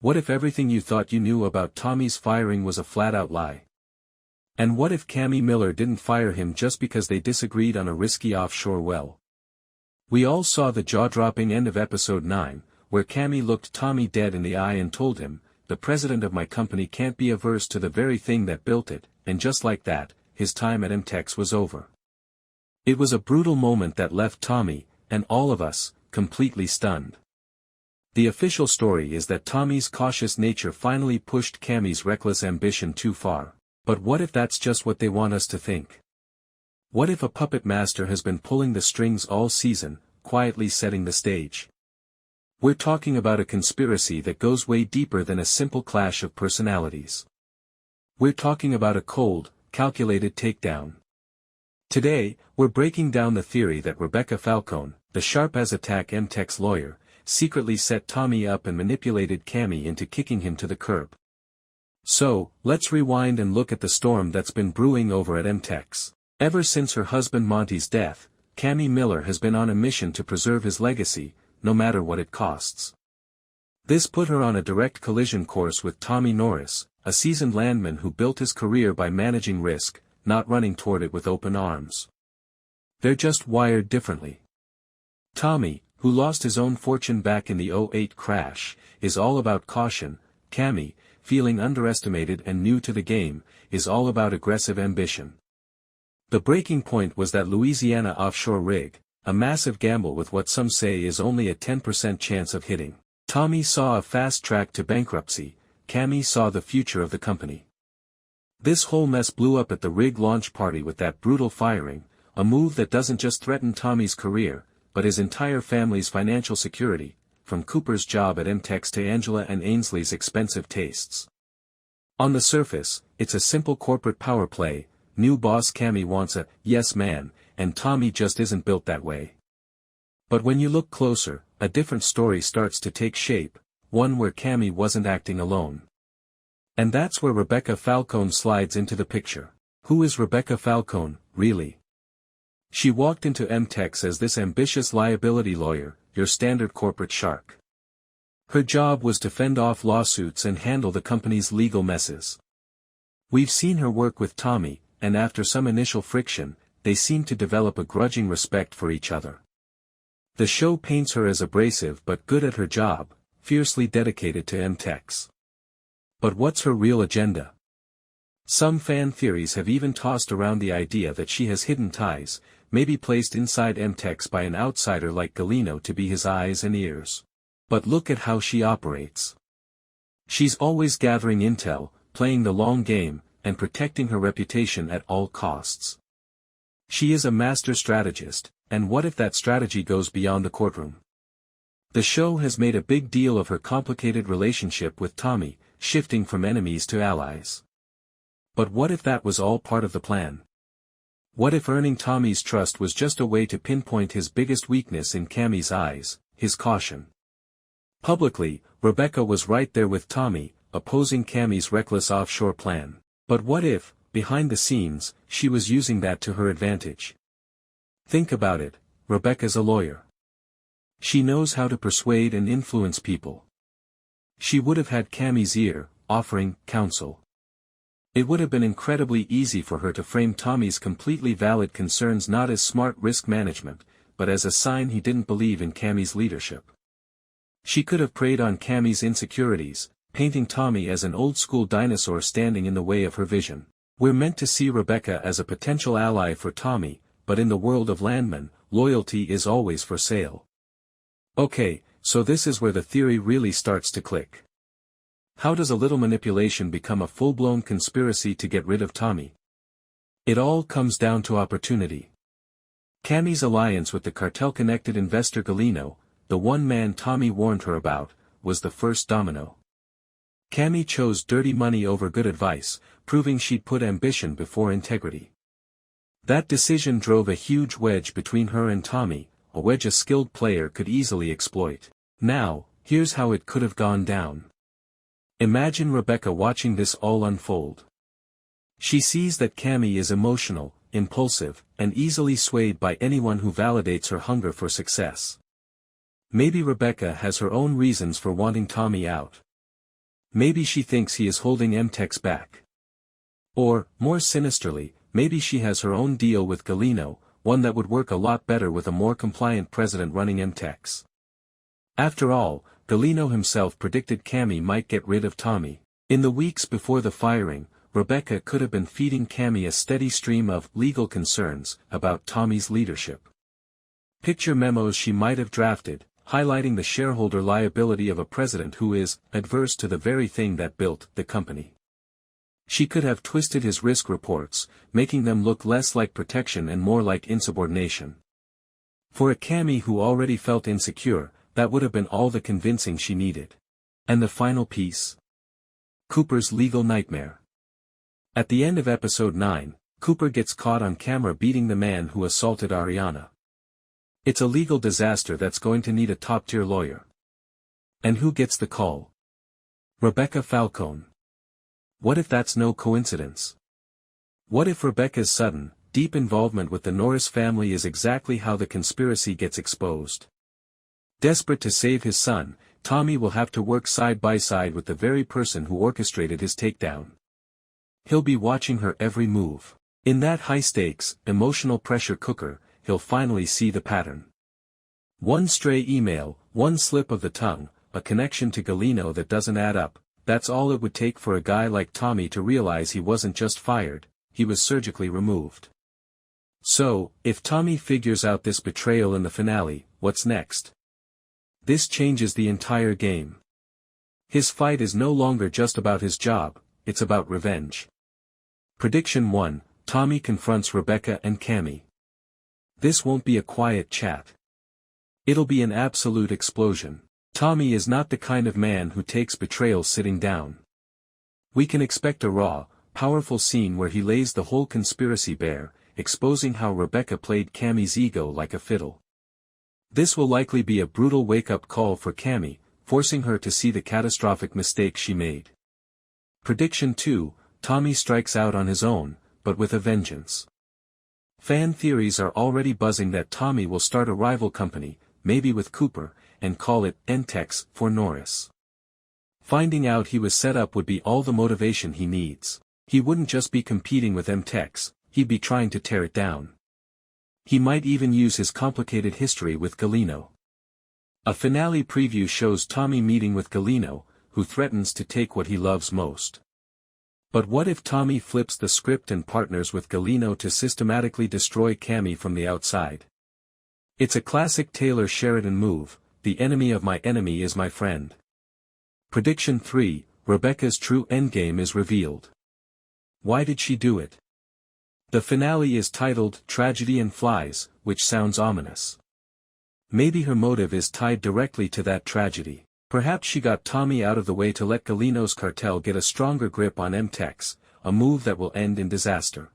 What if everything you thought you knew about Tommy's firing was a flat-out lie? And what if Cami Miller didn't fire him just because they disagreed on a risky offshore well? We all saw the jaw-dropping end of episode 9, where Cami looked Tommy dead in the eye and told him, "The president of my company can't be averse to the very thing that built it," and just like that, his time at M-Tex was over. It was a brutal moment that left Tommy, and all of us, completely stunned. The official story is that Tommy's cautious nature finally pushed Cami's reckless ambition too far. But what if that's just what they want us to think? What if a puppet master has been pulling the strings all season, quietly setting the stage? We're talking about a conspiracy that goes way deeper than a simple clash of personalities. We're talking about a cold, calculated takedown. Today, we're breaking down the theory that Rebecca Falcone, the sharp-as-a-tack M-Tex lawyer, secretly set Tommy up and manipulated Cami into kicking him to the curb. So, let's rewind and look at the storm that's been brewing over at M-Tex. Ever since her husband Monty's death, Cami Miller has been on a mission to preserve his legacy, no matter what it costs. This put her on a direct collision course with Tommy Norris, a seasoned landman who built his career by managing risk, not running toward it with open arms. They're just wired differently. Tommy, who lost his own fortune back in the '08 crash, is all about caution. Cami, feeling underestimated and new to the game, is all about aggressive ambition. The breaking point was that Louisiana offshore rig, a massive gamble with what some say is only a 10% chance of hitting. Tommy saw a fast track to bankruptcy, Cami saw the future of the company. This whole mess blew up at the rig launch party with that brutal firing, a move that doesn't just threaten Tommy's career, but his entire family's financial security, from Cooper's job at M-Tex to Angela and Ainsley's expensive tastes. On the surface, it's a simple corporate power play. New boss Cami wants a yes man, and Tommy just isn't built that way. But when you look closer, a different story starts to take shape, one where Cami wasn't acting alone. And that's where Rebecca Falcone slides into the picture. Who is Rebecca Falcone, really? She walked into M-Tex as this ambitious liability lawyer, your standard corporate shark. Her job was to fend off lawsuits and handle the company's legal messes. We've seen her work with Tommy, and after some initial friction, they seem to develop a grudging respect for each other. The show paints her as abrasive but good at her job, fiercely dedicated to M-Tex. But what's her real agenda? Some fan theories have even tossed around the idea that she has hidden ties, maybe placed inside M-Tex by an outsider like Galino to be his eyes and ears. But look at how she operates. She's always gathering intel, playing the long game, and protecting her reputation at all costs. She is a master strategist, and what if that strategy goes beyond the courtroom? The show has made a big deal of her complicated relationship with Tommy, shifting from enemies to allies. But what if that was all part of the plan? What if earning Tommy's trust was just a way to pinpoint his biggest weakness in Cami's eyes, his caution? Publicly, Rebecca was right there with Tommy, opposing Cami's reckless offshore plan. But what if, behind the scenes, she was using that to her advantage? Think about it, Rebecca's a lawyer. She knows how to persuade and influence people. She would have had Cami's ear, offering counsel. It would have been incredibly easy for her to frame Tommy's completely valid concerns not as smart risk management, but as a sign he didn't believe in Cami's leadership. She could have preyed on Cami's insecurities, painting Tommy as an old-school dinosaur standing in the way of her vision. We're meant to see Rebecca as a potential ally for Tommy, but in the world of Landman, loyalty is always for sale. Okay, so this is where the theory really starts to click. How does a little manipulation become a full-blown conspiracy to get rid of Tommy? It all comes down to opportunity. Cami's alliance with the cartel-connected investor Galino, the one man Tommy warned her about, was the first domino. Cami chose dirty money over good advice, proving she'd put ambition before integrity. That decision drove a huge wedge between her and Tommy, a wedge a skilled player could easily exploit. Now, here's how it could have gone down. Imagine Rebecca watching this all unfold. She sees that Cami is emotional, impulsive, and easily swayed by anyone who validates her hunger for success. Maybe Rebecca has her own reasons for wanting Tommy out. Maybe she thinks he is holding M-Tex back. Or, more sinisterly, maybe she has her own deal with Galeno, one that would work a lot better with a more compliant president running M-Tex. After all, Galeno himself predicted Cami might get rid of Tommy. In the weeks before the firing, Rebecca could have been feeding Cami a steady stream of legal concerns about Tommy's leadership. Picture memos she might have drafted, highlighting the shareholder liability of a president who is adverse to the very thing that built the company. She could have twisted his risk reports, making them look less like protection and more like insubordination. For a Cami who already felt insecure, that would have been all the convincing she needed. And the final piece? Cooper's legal nightmare. At the end of episode 9, Cooper gets caught on camera beating the man who assaulted Ariana. It's a legal disaster that's going to need a top-tier lawyer. And who gets the call? Rebecca Falcone. What if that's no coincidence? What if Rebecca's sudden, deep involvement with the Norris family is exactly how the conspiracy gets exposed? Desperate to save his son, Tommy will have to work side by side with the very person who orchestrated his takedown. He'll be watching her every move. In that high-stakes, emotional pressure cooker, he'll finally see the pattern. One stray email, one slip of the tongue, a connection to Galeno that doesn't add up, that's all it would take for a guy like Tommy to realize he wasn't just fired, he was surgically removed. So, if Tommy figures out this betrayal in the finale, what's next? This changes the entire game. His fight is no longer just about his job, it's about revenge. Prediction 1, Tommy confronts Rebecca and Cami. This won't be a quiet chat. It'll be an absolute explosion. Tommy is not the kind of man who takes betrayal sitting down. We can expect a raw, powerful scene where he lays the whole conspiracy bare, exposing how Rebecca played Cami's ego like a fiddle. This will likely be a brutal wake-up call for Cami, forcing her to see the catastrophic mistake she made. Prediction 2, Tommy strikes out on his own, but with a vengeance. Fan theories are already buzzing that Tommy will start a rival company, maybe with Cooper, and call it M-Tex for Norris. Finding out he was set up would be all the motivation he needs. He wouldn't just be competing with M-Tex, he'd be trying to tear it down. He might even use his complicated history with Galeno. A finale preview shows Tommy meeting with Galeno, who threatens to take what he loves most. But what if Tommy flips the script and partners with Galeno to systematically destroy Cami from the outside? It's a classic Taylor Sheridan move, the enemy of my enemy is my friend. Prediction 3, Rebecca's true endgame is revealed. Why did she do it? The finale is titled Tragedy and Flies, which sounds ominous. Maybe her motive is tied directly to that tragedy. Perhaps she got Tommy out of the way to let Galeno's cartel get a stronger grip on M-Tex, a move that will end in disaster.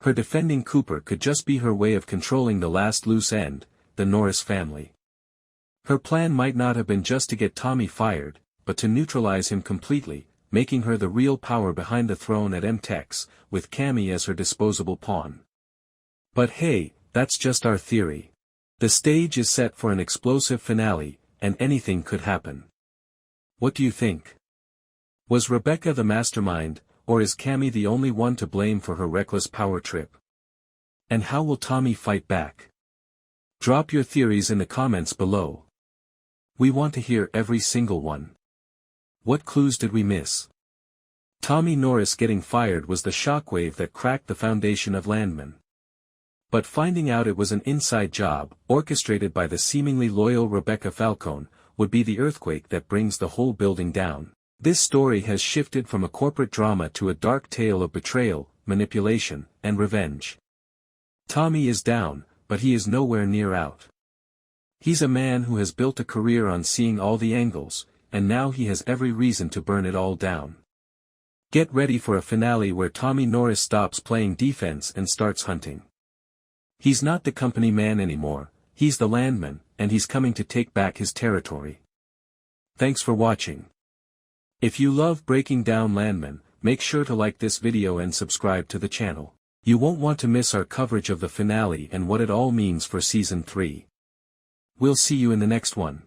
Her defending Cooper could just be her way of controlling the last loose end, the Norris family. Her plan might not have been just to get Tommy fired, but to neutralize him completely, making her the real power behind the throne at M-Tex, with Cami as her disposable pawn. But hey, that's just our theory. The stage is set for an explosive finale, and anything could happen. What do you think? Was Rebecca the mastermind, or is Cami the only one to blame for her reckless power trip? And how will Tommy fight back? Drop your theories in the comments below. We want to hear every single one. What clues did we miss? Tommy Norris getting fired was the shockwave that cracked the foundation of Landman. But finding out it was an inside job, orchestrated by the seemingly loyal Rebecca Falcone, would be the earthquake that brings the whole building down. This story has shifted from a corporate drama to a dark tale of betrayal, manipulation, and revenge. Tommy is down, but he is nowhere near out. He's a man who has built a career on seeing all the angles, and now he has every reason to burn it all down. Get ready for a finale where Tommy Norris stops playing defense and starts hunting. He's not the company man anymore, he's the Landman, and he's coming to take back his territory. Thanks for watching. If you love breaking down Landman, make sure to like this video and subscribe to the channel. You won't want to miss our coverage of the finale and what it all means for Season 3. We'll see you in the next one.